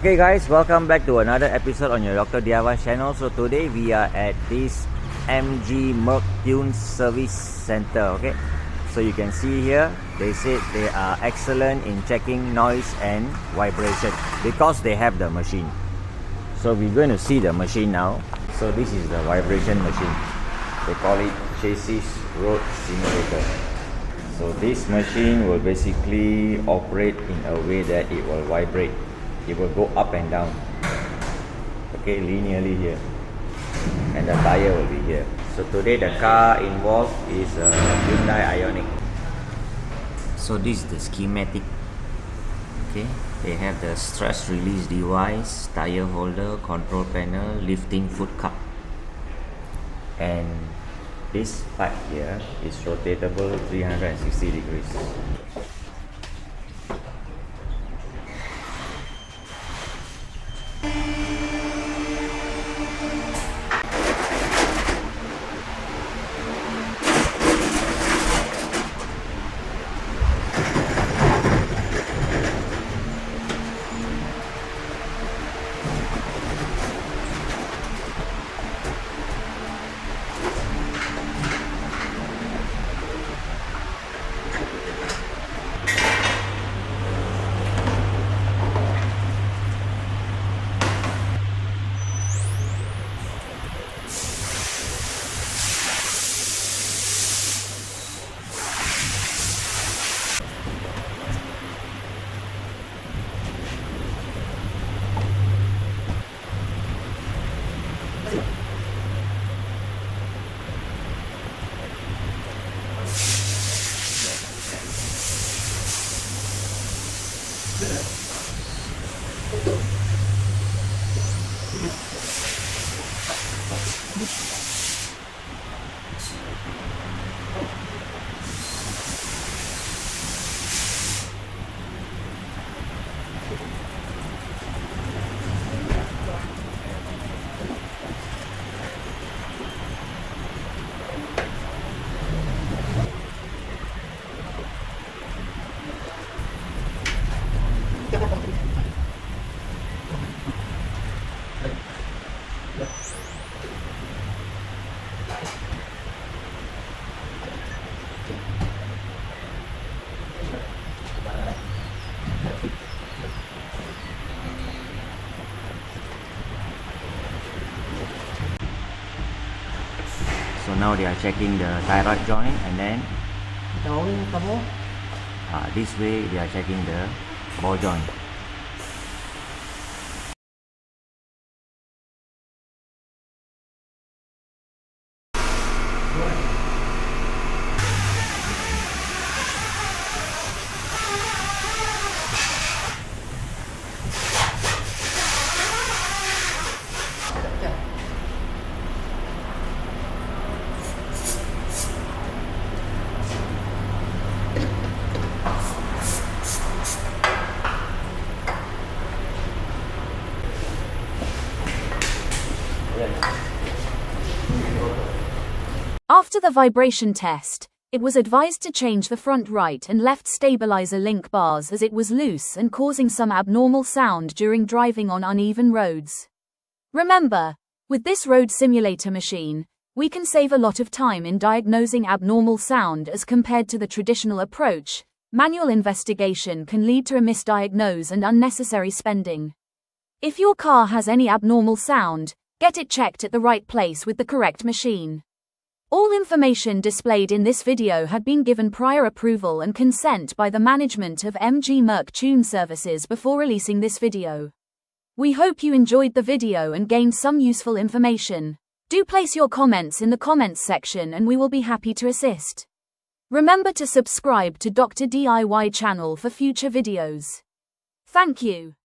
Okay guys, welcome back to another episode on your Dr. DIY channel. So today we are at this MG Merc Tune Service Center. Okay, so you can see here they said they are excellent in checking noise and vibration because they have the machine. So we're going to see the machine now. So this is the vibration machine. They call it chassis road simulator. So this machine will basically operate in a way that it will vibrate. It will go up and down, okay, linearly here, and the tire will be here. So today the car involved is a Hyundai Ioniq. So this is the schematic. Okay, they have the stress release device, tire holder, control panel, lifting foot cup, and this part here is rotatable 360 degrees. So now they are checking the tie rod joint, and then this way they are checking the ball joint. After the vibration test, it was advised to change the front right and left stabilizer link bars as it was loose and causing some abnormal sound during driving on uneven roads. Remember, with this road simulator machine, we can save a lot of time in diagnosing abnormal sound as compared to the traditional approach. Manual investigation can lead to a misdiagnose and unnecessary spending. If your car has any abnormal sound, get it checked at the right place with the correct machine. All information displayed in this video had been given prior approval and consent by the management of MG Merc Tune Services before releasing this video. We hope you enjoyed the video and gained some useful information. Do place your comments in the comments section and we will be happy to assist. Remember to subscribe to Dr. DIY channel for future videos. Thank you.